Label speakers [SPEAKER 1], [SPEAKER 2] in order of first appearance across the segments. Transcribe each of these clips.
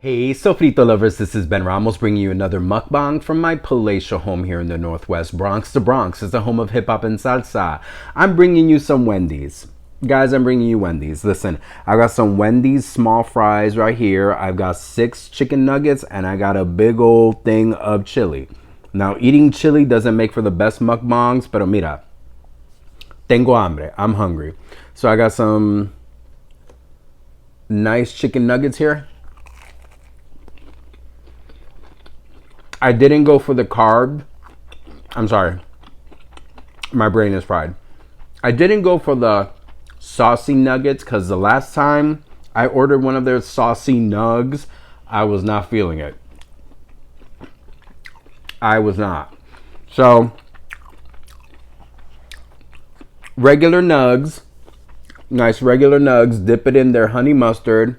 [SPEAKER 1] Hey, Sofrito lovers, this is Ben Ramos bringing you another mukbang from my palatial home here in the Northwest Bronx. The Bronx is the home of hip-hop and salsa. I'm bringing you some Wendy's. Guys, I'm bringing you Wendy's. Listen, I got some Wendy's small fries right here. I've got 6 chicken nuggets and I got a big old thing of chili. Now, eating chili doesn't make for the best mukbangs, pero mira, tengo hambre. I'm hungry. So I got some nice chicken nuggets here. I didn't go for the carb. I'm sorry. My brain is fried. I didn't go for the saucy nuggets because the last time I ordered one of their saucy nugs, I was not feeling it. I was not. So, regular nugs. Nice regular nugs. Dip it in their honey mustard.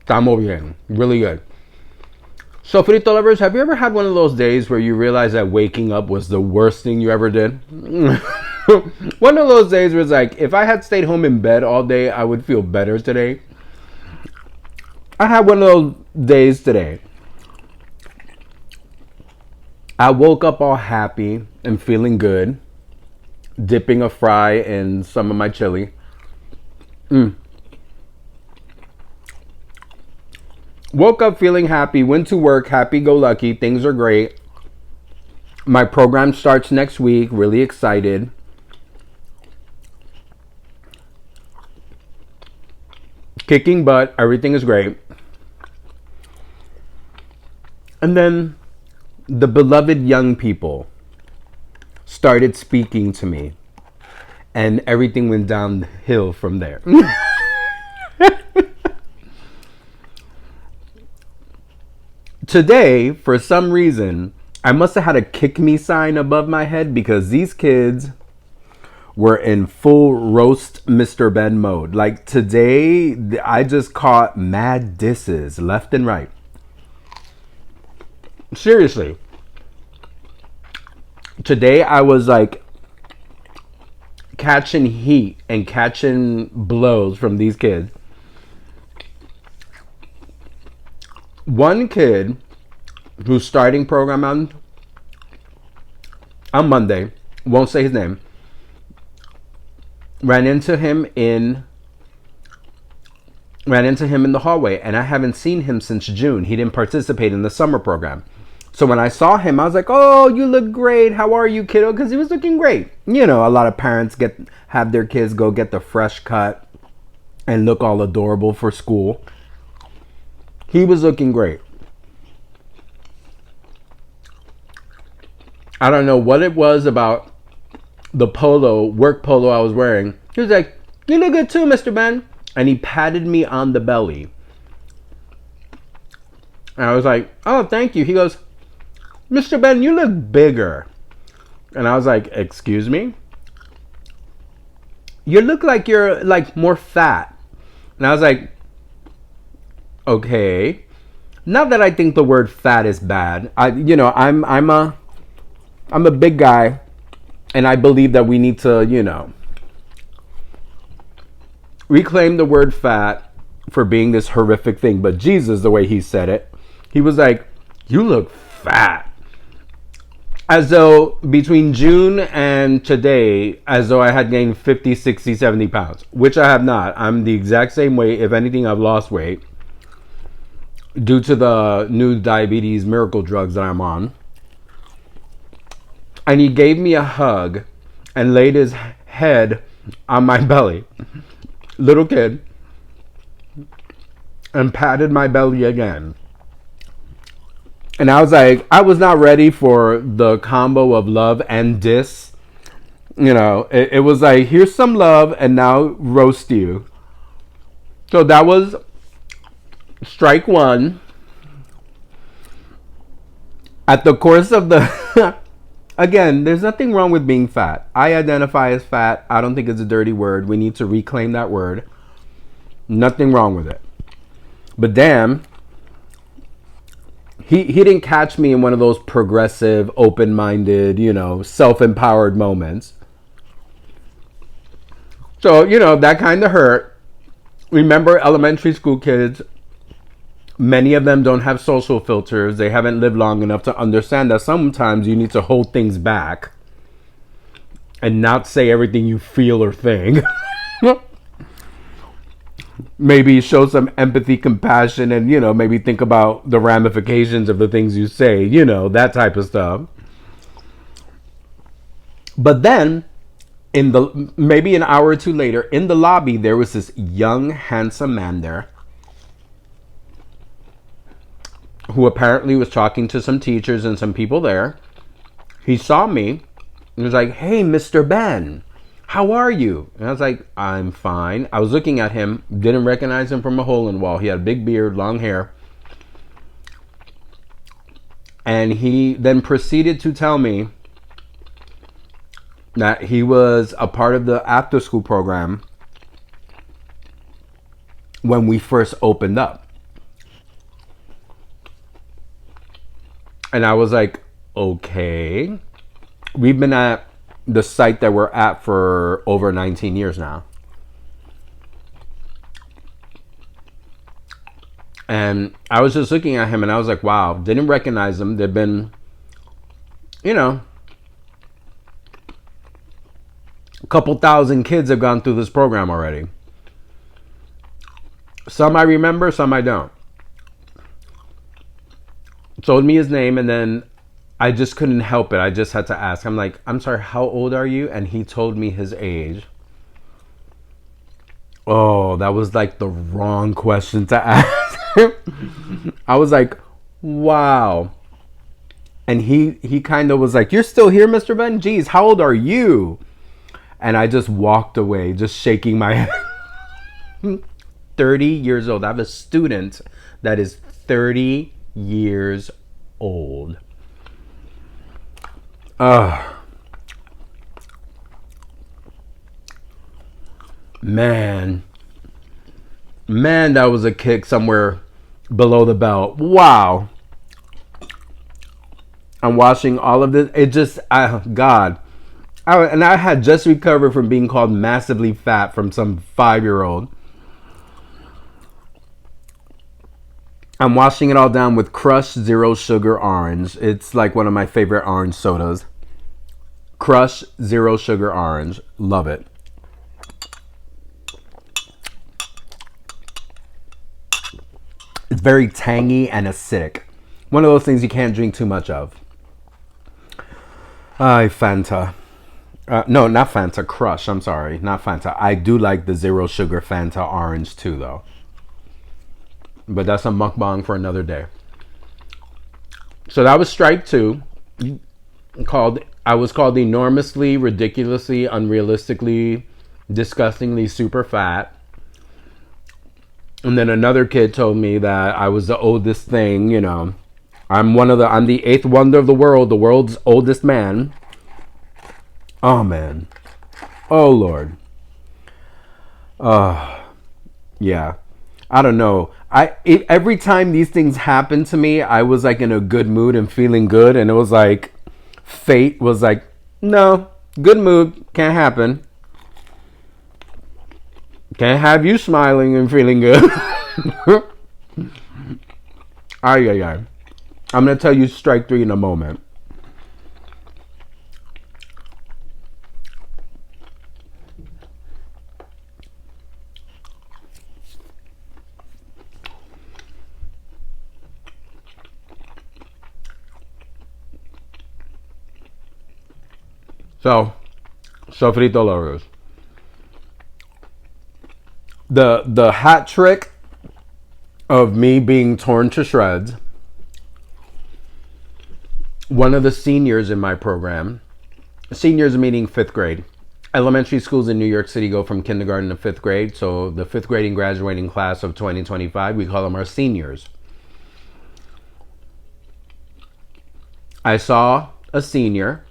[SPEAKER 1] Estamos bien. Really good. So, frito lovers, have you ever had one of those days where you realize that waking up was the worst thing you ever did? One of those days where it's like, if I had stayed home in bed all day, I would feel better today. I had one of those days today. I woke up all happy and feeling good, dipping a fry in some of my chili. Woke up feeling happy, went to work, happy-go-lucky, things are great. My program starts next week, really excited. Kicking butt, everything is great. And then the beloved young people started speaking to me, and everything went downhill from there. Today, for some reason, I must have had a kick me sign above my head because these kids were in full roast Mr. Ben mode. Like today, I just caught mad disses left and right. Seriously. Today, I was like catching heat and catching blows from these kids. One kid who's starting program on Monday, won't say his name, ran into him in the hallway, and I haven't seen him since June. He didn't participate in the summer program. So when I saw him, I was like, "Oh, you look great. How are you, kiddo?" Because he was looking great. You know, a lot of parents have their kids go get the fresh cut and look all adorable for school. He was looking great. I don't know what it was about the work polo I was wearing. He was like, "You look good too, Mr. Ben." And he patted me on the belly. And I was like, "Oh, thank you." He goes, "Mr. Ben, you look bigger." And I was like, "Excuse me? You look like you're like more fat." And I was like, okay. Not that I think the word fat is bad. I'm a big guy, and I believe that we need to, reclaim the word fat for being this horrific thing. But Jesus, the way he said it, he was like, "You look fat." As though between June and today, as though I had gained 50, 60, 70 pounds, which I have not. I'm the exact same weight. If anything, I've lost weight due to the new diabetes miracle drugs that I'm on. And he gave me a hug and laid his head on my belly. Little kid. And patted my belly again. And I was like, I was not ready for the combo of love and diss. It was like, here's some love and now roast you. So that was strike one. At the course of the again, there's nothing wrong with being fat. I identify as fat. I don't think it's a dirty word. We need to reclaim that word. Nothing wrong with it. But damn, he didn't catch me in one of those progressive, open-minded, self-empowered moments. So, that kind of hurt. Remember, elementary school kids, many of them don't have social filters. They haven't lived long enough to understand that sometimes you need to hold things back and not say everything you feel or think. Maybe show some empathy, compassion, and, maybe think about the ramifications of the things you say, that type of stuff. But then, maybe an hour or two later, in the lobby, there was this young, handsome man there who apparently was talking to some teachers and some people there. He saw me and was like, "Hey, Mr. Ben, how are you?" And I was like, "I'm fine." I was looking at him, didn't recognize him from a hole in the wall. He had a big beard, long hair. And he then proceeded to tell me that he was a part of the after school program when we first opened up. And I was like, okay. We've been at the site that we're at for over 19 years now. And I was just looking at him and I was like, wow, didn't recognize him. There've been, a couple thousand kids have gone through this program already. Some I remember, some I don't. Told me his name, and then I just couldn't help it. I just had to ask. I'm like, "I'm sorry, how old are you?" And he told me his age. Oh, that was like the wrong question to ask. I was like, wow. And he kind of was like, "You're still here, Mr. Ben? Geez, how old are you?" And I just walked away, just shaking my head. 30 years old. I have a student that is 30 years old. Man, that was a kick somewhere below the belt. Wow. I'm watching all of this. It just, God. And I had just recovered from being called massively fat from some 5-year-old. I'm washing it all down with Crush Zero Sugar Orange. It's like one of my favorite orange sodas. Crush Zero Sugar Orange. Love it. It's very tangy and acidic. One of those things you can't drink too much of. Fanta. No, not Fanta. Crush. I'm sorry. Not Fanta. I do like the Zero Sugar Fanta Orange too, though. But that's a mukbang for another day. So that was strike 2. I was called enormously, ridiculously, unrealistically, disgustingly super fat. And then another kid told me that I was the oldest thing, I'm the 8th wonder of the world's oldest man. Oh, man. Oh, Lord. Yeah. I don't know. Every time these things happen to me, I was like in a good mood and feeling good. And it was like fate was like, no, good mood can't happen. Can't have you smiling and feeling good. I'm going to tell you strike 3 in a moment. So, sofrito lovers. The hat trick of me being torn to shreds. One of the seniors in my program, seniors meaning 5th grade. Elementary schools in New York City go from kindergarten to 5th grade. So the 5th grade graduating class of 2025, we call them our seniors. I saw a senior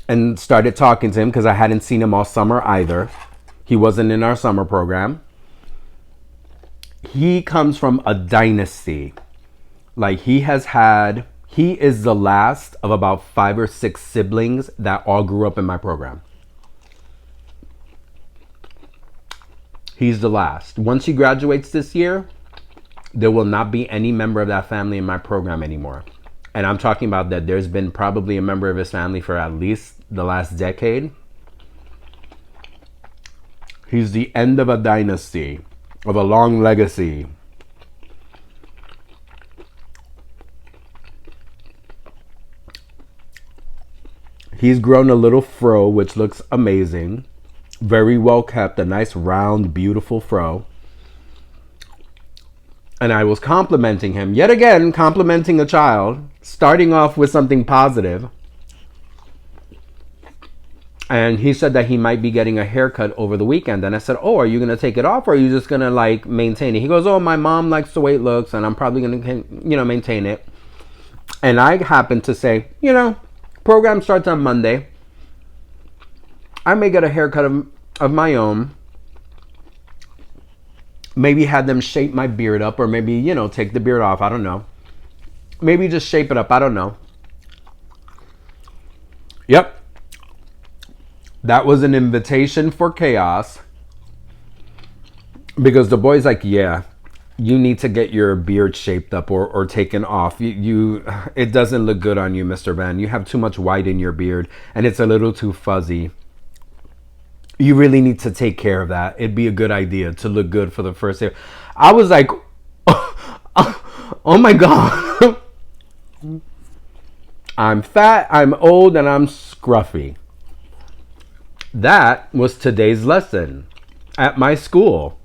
[SPEAKER 1] and started talking to him because I hadn't seen him all summer either. He wasn't in our summer program. He comes from a dynasty. Like he is the last of about 5 or 6 siblings that all grew up in my program. He's the last. Once he graduates this year, there will not be any member of that family in my program anymore. And I'm talking about that there's been probably a member of his family for at least the last decade. He's the end of a dynasty, of a long legacy. He's grown a little fro, which looks amazing. Very well kept, a nice round, beautiful fro. And I was complimenting him, yet again, complimenting a child, starting off with something positive. And he said that he might be getting a haircut over the weekend. And I said, oh, are you going to take it off, or are you just going to like maintain it? He goes, oh, my mom likes the way it looks, and I'm probably going to, maintain it. And I happened to say, program starts on Monday. I may get a haircut of my own. Maybe have them shape my beard up, or maybe, take the beard off. I don't know. Maybe just shape it up. I don't know. Yep. That was an invitation for chaos. Because the boy's like, yeah, you need to get your beard shaped up or taken off. It doesn't look good on you, Mr. Ben. You have too much white in your beard, and it's a little too fuzzy. You really need to take care of that. It'd be a good idea to look good for the first year. I was like, oh my God. I'm fat, I'm old, and I'm scruffy. That was today's lesson at my school.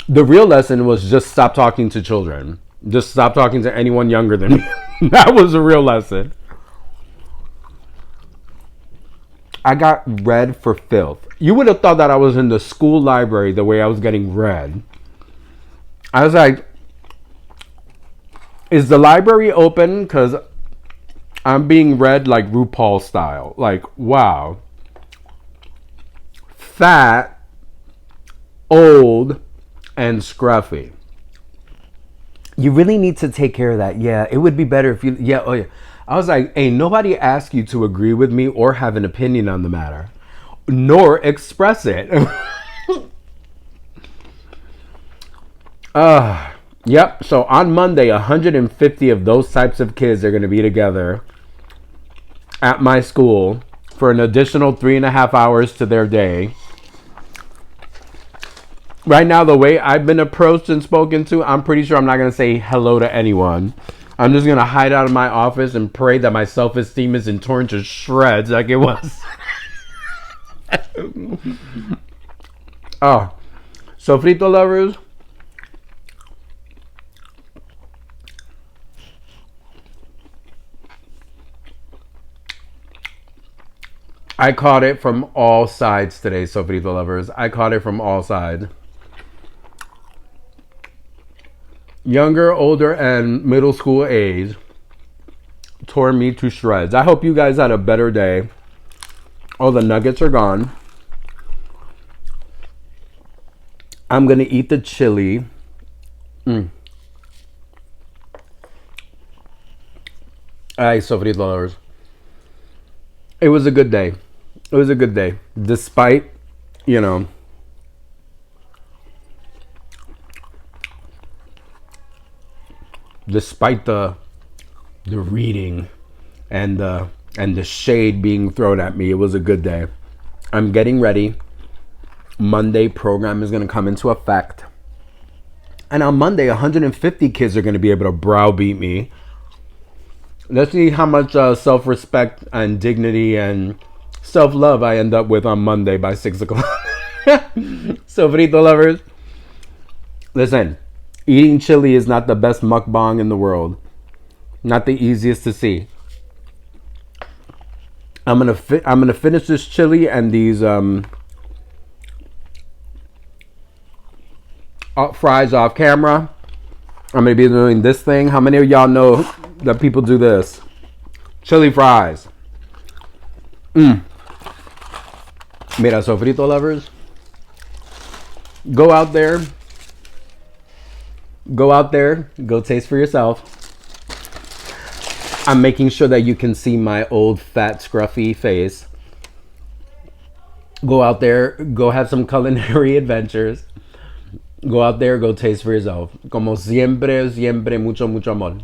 [SPEAKER 1] The real lesson was just stop talking to children. Just stop talking to anyone younger than me. That was a real lesson. I got read for filth. You would have thought that I was in the school library the way I was getting read. I was like, is the library open? Because I'm being read like RuPaul style. Like, wow. Fat, old, and scruffy. You really need to take care of that. Yeah, it would be better if you... Yeah, oh yeah. I was like, hey, nobody asked you to agree with me or have an opinion on the matter, nor express it. Yep. So on Monday, 150 of those types of kids are going to be together at my school for an additional 3.5 hours to their day. Right now, the way I've been approached and spoken to, I'm pretty sure I'm not going to say hello to anyone. I'm just going to hide out of my office and pray that my self-esteem isn't torn to shreds like it was. Oh, sofrito lovers. I caught it from all sides today, sofrito lovers. I caught it from all sides. Younger, older, and middle school age tore me to shreds. I hope you guys had a better day. All the nuggets are gone. I'm going to eat the chili. Ay, sofrito lovers. It was a good day. It was a good day. Despite, despite the reading and the shade being thrown at me, it was a good day. I'm getting ready. Monday program is going to come into effect. And on Monday, 150 kids are going to be able to browbeat me. Let's see how much self-respect and dignity and self-love I end up with on Monday by 6 o'clock. Sofrito lovers, listen. Eating chili is not the best mukbang in the world. Not the easiest to see. I'm gonna finish this chili and these fries off camera. I'm gonna be doing this thing. How many of y'all know that people do this? Chili fries. Mira, sofrito lovers. Go out there. Go taste for yourself. I'm making sure that you can see my old, fat, scruffy face. Go out there, go have some culinary adventures. Go out there, go taste for yourself. Como siempre, siempre, mucho, mucho amor.